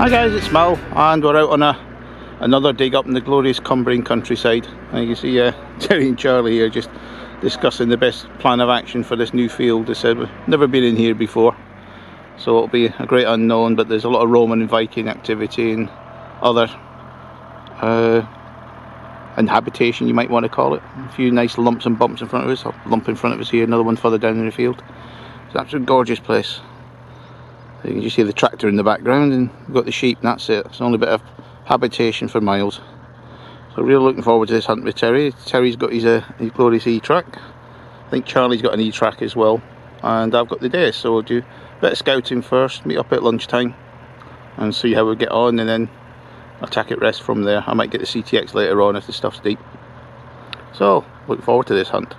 Hi guys, it's Mal and we're out on another dig up in the glorious Cumbrian countryside. And you can see Terry and Charlie here just discussing the best plan of action for this new field. They said we've never been in here before, so it'll be a great unknown, but there's a lot of Roman and Viking activity and other habitation, you might want to call it. A few nice lumps and bumps in front of us, a lump in front of us here, another one further down in the field. It's an absolute gorgeous place. You can just hear the tractor in the background, and we've got the sheep, and that's it. It's the only bit of habitation for miles. So really looking forward to this hunt with Terry. Terry's got his glorious E-track. I think Charlie's got an E-track as well, and I've got the day. So we'll do a bit of scouting first, meet up at lunchtime and see how we get on, and then attack it rest from there. I might get the CTX later on if the stuff's deep. So looking forward to this hunt.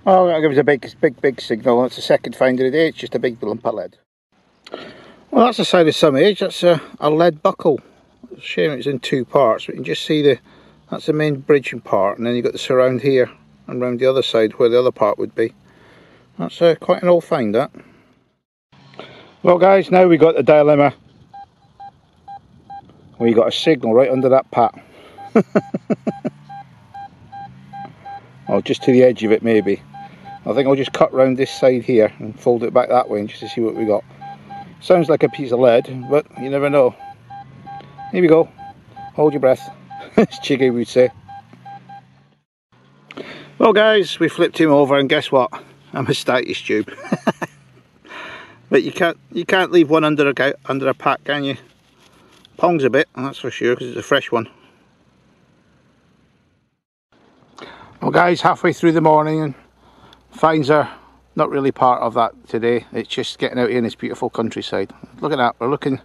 Oh, that gives a big signal. That's the second find of the day. It's just a big lump of lead. Well, that's a sign of some age. That's a lead buckle. It's a shame it's in two parts, but you can just see that's the main bridging part, and then you've got the surround here and round the other side where the other part would be. That's quite an old find, that. Well guys, now we got the dilemma. We got a signal right under that pat. Or just to the edge of it maybe. I think I'll just cut round this side here and fold it back that way just to see what we got. Sounds like a piece of lead, but you never know. Here we go. Hold your breath, as Chiggy would say. Well guys, we flipped him over, and guess what? I'm a status tube. But you can't leave one under a pack, can you? Pongs a bit, that's for sure, because it's a fresh one. Well guys, halfway through the morning, and finds are not really part of that today. It's just getting out here in this beautiful countryside. Look at that, we're looking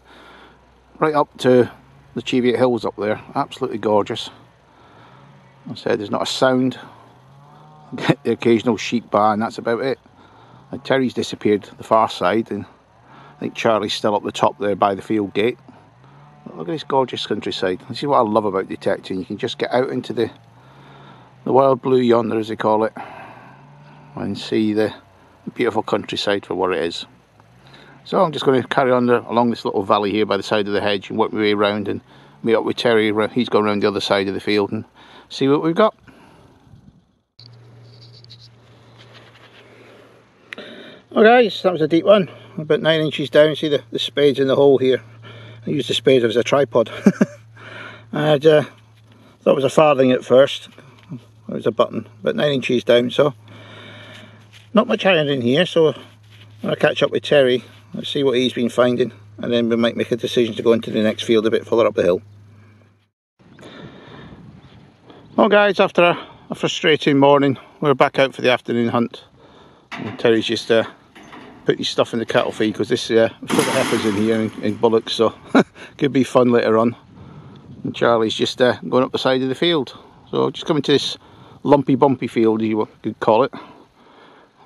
right up to the Cheviot Hills up there. Absolutely gorgeous. I said there's not a sound. Get the occasional sheep bar, and that's about it. And Terry's disappeared the far side, and I think Charlie's still up the top there by the field gate. Look at this gorgeous countryside. This is what I love about detecting. You can just get out into the wild blue yonder, as they call it, and see the beautiful countryside for what it is. So I'm just going to carry on along this little valley here by the side of the hedge and work my way around and meet up with Terry. He's going around the other side of the field and see what we've got. Well guys, that was a deep one, about 9 inches down. See the spades in the hole here. I used the spade as a tripod. I thought it was a farthing at first. It was a button, about 9 inches down, so not much iron in here. So when I catch up with Terry, let's see what he's been finding, and then we might make a decision to go into the next field a bit further up the hill. Well guys, after a frustrating morning, we're back out for the afternoon hunt. And Terry's just putting his stuff in the cattle feed, because this full of heifers in here and bullocks, so could be fun later on. And Charlie's just going up the side of the field. So just coming to this lumpy bumpy field, you could call it.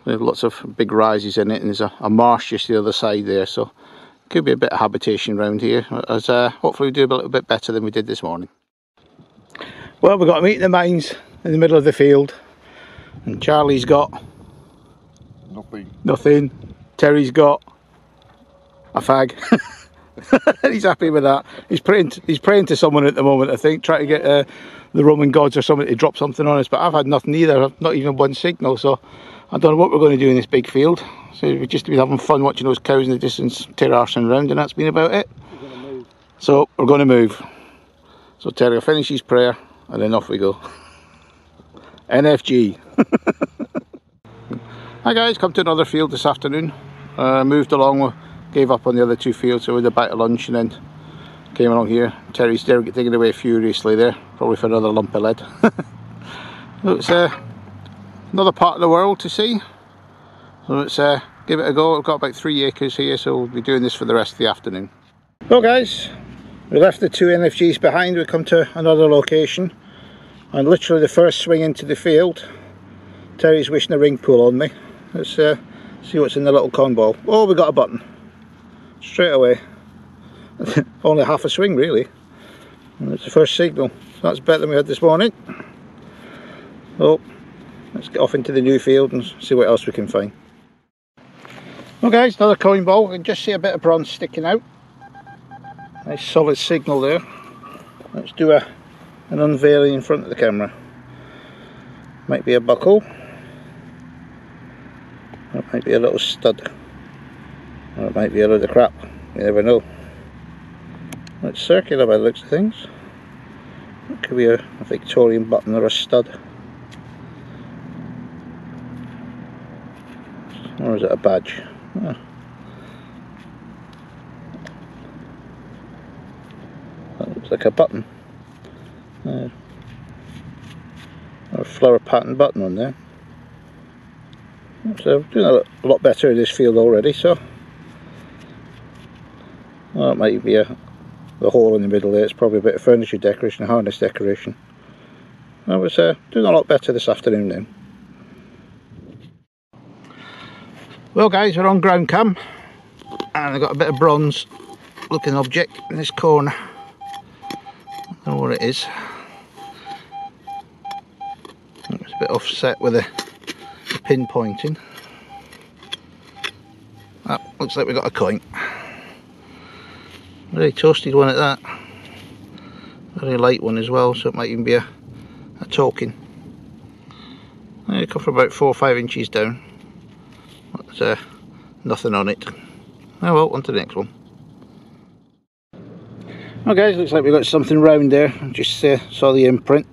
There's lots of big rises in it, and there's a marsh just the other side there, so could be a bit of habitation around here, as hopefully we do a little bit better than we did this morning. Well, we've got to meet the mines in the middle of the field, and Charlie's got nothing. Terry's got a fag. He's happy with that. He's praying to someone at the moment, I think, trying to get the Roman gods or something to drop something on us. But I've had nothing either. I've not even one signal, so I don't know what we're going to do in this big field. So we've just been having fun watching those cows in the distance tear arsing around, and that's been about it. So we're going to move. So Terry will finish his prayer, and then off we go. NFG. Hi guys, come to another field this afternoon. Moved along, gave up on the other two fields, so we had a bite of lunch and then came along here. Terry's there digging away furiously there, probably for another lump of lead. It's another part of the world to see, so let's give it a go. We've got about 3 acres here, so we'll be doing this for the rest of the afternoon. Well guys, we left the two NFGs behind. We come to another location, and literally the first swing into the field, Terry's wishing a ring pull on me. Let's see what's in the little con ball. Oh, we got a button straight away. Only half a swing really, and it's the first signal, so that's better than we had this morning. Oh, let's get off into the new field and see what else we can find. Well guys, another coin ball. You can just see a bit of bronze sticking out. Nice solid signal there. Let's do an unveiling in front of the camera. Might be a buckle. Or it might be a little stud. Or it might be a load of crap. You never know. It's circular by the looks of things. It could be a Victorian button or a stud. Or is it a badge? Oh. That looks like a button. Or a flower pattern button on there. So doing a lot better in this field already. So, well, it might be the hole in the middle there. It's probably a bit of furniture decoration, harness decoration. I was doing a lot better this afternoon then. Well guys, we're on ground cam and I've got a bit of bronze looking object in this corner. I don't know what it is. It's a bit offset with the pinpointing. That looks like we got a coin. Very toasted one at that. Very light one as well, so it might even be a token. It come from about 4 or 5 inches down. But nothing on it. Oh well, on to the next one. Well guys, looks like we got something round there. I just saw the imprint.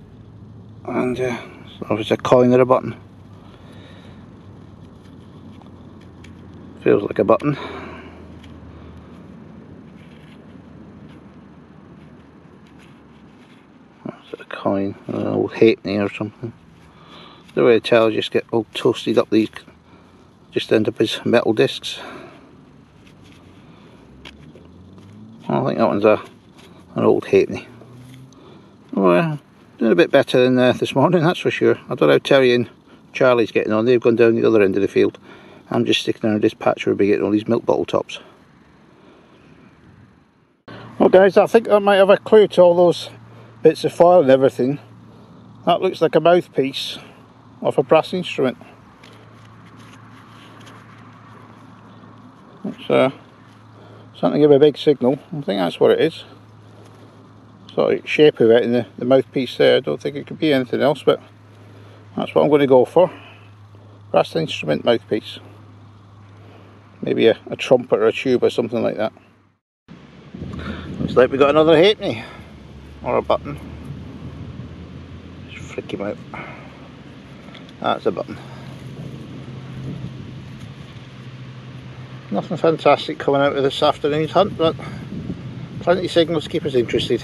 And so it's a coin or a button. Feels like a button. That's a coin, an old halfpenny or something. The way to tell, just get all toasted up these, just end up as metal discs. I think that one's an old halfpenny. Well, doing a bit better than this morning, that's for sure. I don't know how Terry and Charlie's getting on. They've gone down the other end of the field. I'm just sticking around this patch where we're getting all these milk bottle tops. Well guys, I think I might have a clue to all those bits of foil and everything. That looks like a mouthpiece of a brass instrument. It's something to give a big signal. I think that's what it is. Sort of shape of it in the mouthpiece there. I don't think it could be anything else, but that's what I'm going to go for. Brass instrument mouthpiece. Maybe a trumpet or a tube or something like that. Looks like we got another halfpenny. Or a button. Just flick him out. That's a button. Nothing fantastic coming out of this afternoon's hunt, but plenty of signals to keep us interested.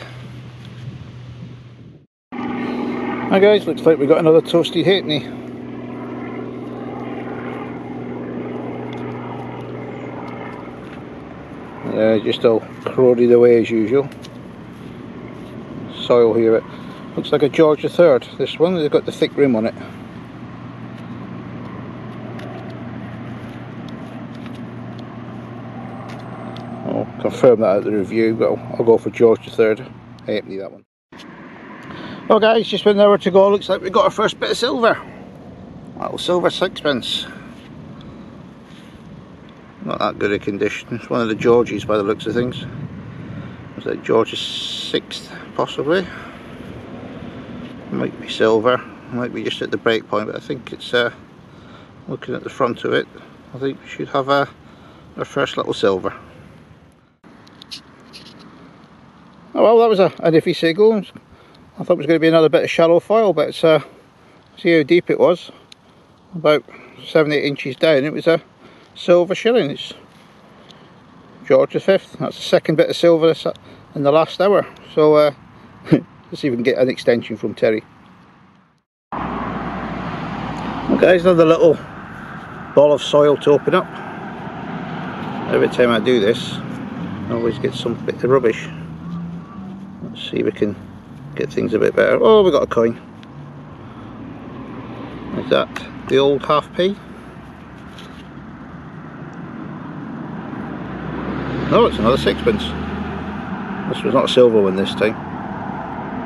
Hi guys, looks like we got another toasted halfpenny. Just all corroded away as usual. Soil here. It looks like a George III. This one, they've got the thick rim on it. I'll confirm that at the review, but I'll go for George III. Halfpenny, that one. Well guys, just an hour to go. Looks like we got our first bit of silver. Little silver sixpence. Not that good a condition. It's one of the Georges by the looks of things. It's like George VI, possibly. Might be silver. Might be just at the break point, but I think it's looking at the front of it. I think we should have our first little silver. Oh well, that was an iffy signal. I thought it was going to be another bit of shallow foil, but see how deep it was. About 7-8 inches down. It was a silver shilling. It's George V. That's the second bit of silver in the last hour. So let's see if we can get an extension from Terry. Well guys, another little ball of soil to open up. Every time I do this, I always get some bit of rubbish. Let's see if we can get things a bit better. Oh, we got a coin. Is that the old half-p? No, it's another sixpence. This was not a silver one this time.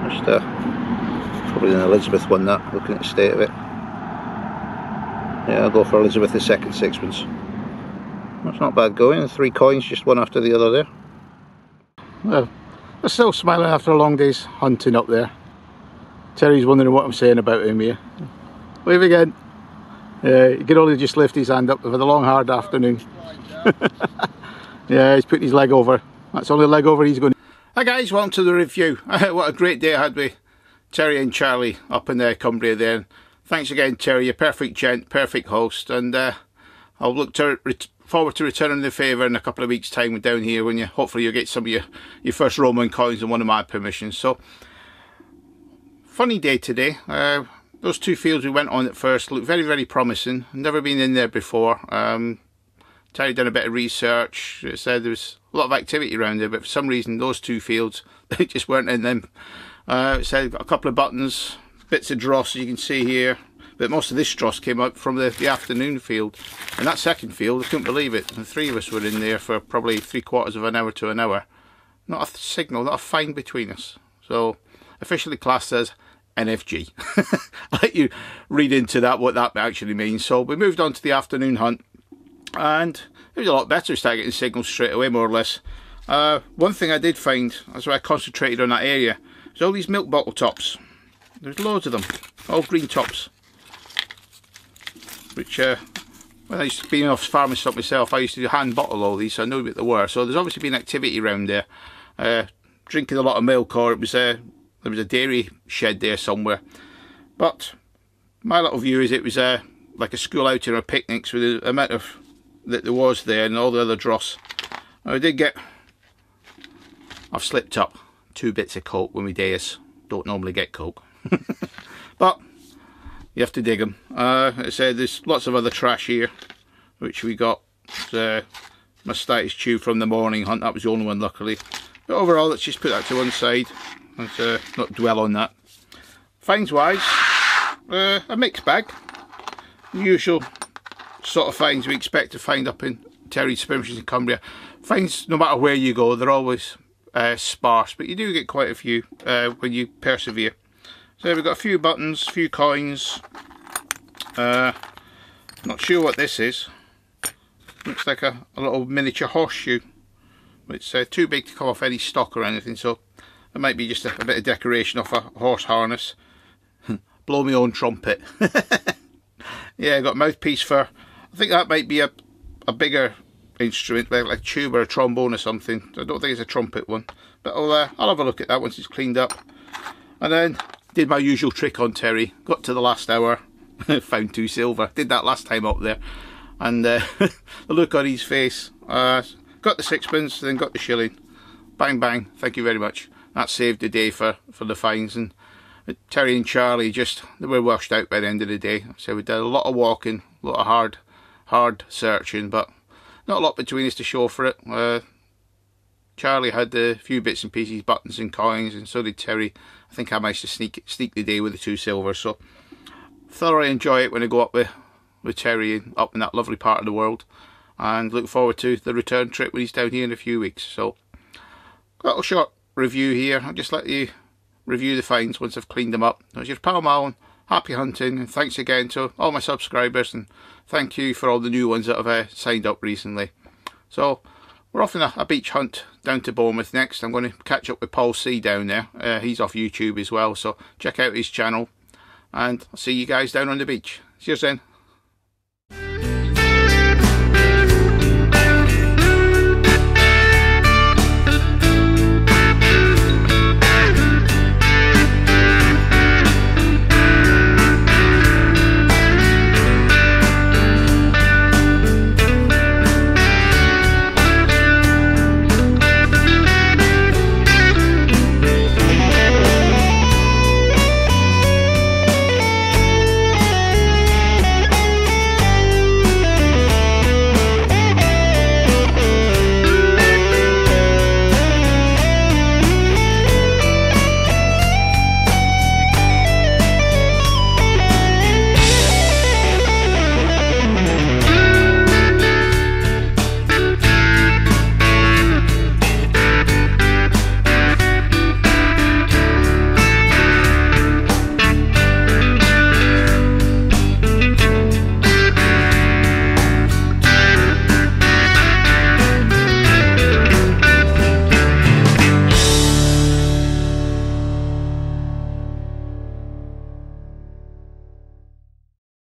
Just probably an Elizabeth one, that, looking at the state of it. Yeah, I'll go for Elizabeth II sixpence. That's not bad going. 3 coins, just one after the other there. Well, they're still smiling after a long day's hunting up there. Terry's wondering what I'm saying about him here. Wave again. Yeah, he can only just lift his hand up for the long hard afternoon. Yeah, he's putting his leg over. That's the only leg over he's going. Hi guys, welcome to the review. What a great day I had with Terry and Charlie up in Cumbria there. Thanks again, Terry, you're a perfect gent, perfect host, and I'll look forward to returning the favour in a couple of weeks' time down here when hopefully you'll get some of your first Roman coins and one of my permissions. So, funny day today. Those two fields we went on at first looked very, very promising. Never been in there before. Terry done a bit of research. It said there was a lot of activity around there, but for some reason those two fields, they just weren't in them. It said got a couple of buttons, bits of dross as you can see here, but most of this dross came up from the afternoon field. And that second field, I couldn't believe it. The three of us were in there for probably 3/4 of an hour to an hour. Not a signal, not a find between us. So officially classed as NFG. I'll let you read into that what that actually means. So we moved on to the afternoon hunt, and it was a lot better. We started getting signals straight away, more or less. One thing I did find, that's why I concentrated on that area, is all these milk bottle tops. There's loads of them, all green tops. Which, when I used to be off farming stuff myself, I used to hand bottle all these, so I knew what they were. So there's obviously been activity around there. Drinking a lot of milk, or it was there was a dairy shed there somewhere. But my little view is it was like a school outing or picnics with the amount of that there was there and all the other dross. I've slipped up 2 bits of coke when we days. Don't normally get coke. But you have to dig them. I said there's lots of other trash here, which we got. Mastitis tube from the morning hunt, that was the only one luckily. But overall, let's just put that to one side. Let's not dwell on that. Finds wise, a mixed bag. The usual sort of finds we expect to find up in Terry's permissions in Cumbria. Finds, no matter where you go, they're always sparse, but you do get quite a few when you persevere. So we've got a few buttons, a few coins. Not sure what this is. Looks like a little miniature horseshoe. It's too big to come off any stock or anything, so it might be just a bit of decoration off a horse harness. Blow my own trumpet. Yeah, I got a mouthpiece for, I think that might be a bigger instrument, like a tube or a trombone or something. I don't think it's a trumpet one, but I'll have a look at that once it's cleaned up. And then did my usual trick on Terry. Got to the last hour, found 2 silver. Did that last time up there, and the look on his face. Got the 6pence, then got the shilling. Bang bang, thank you very much. That saved the day for the finds. And Terry and Charlie they were washed out by the end of the day. So we did a lot of walking, a lot of hard searching, but not a lot between us to show for it. Charlie had a few bits and pieces, buttons and coins, and so did Terry. I think I managed to sneak the day with the 2 silver. So thoroughly enjoy it when I go up with Terry and up in that lovely part of the world, and look forward to the return trip when he's down here in a few weeks. So a little short review here. I'll just let you review the finds once I've cleaned them up. That was your pal Malin. Happy hunting, and thanks again to all my subscribers, and thank you for all the new ones that have signed up recently. So we're off on a beach hunt down to Bournemouth next. I'm going to catch up with Paul C down there. He's off YouTube as well, so check out his channel, and I'll see you guys down on the beach. Cheers then.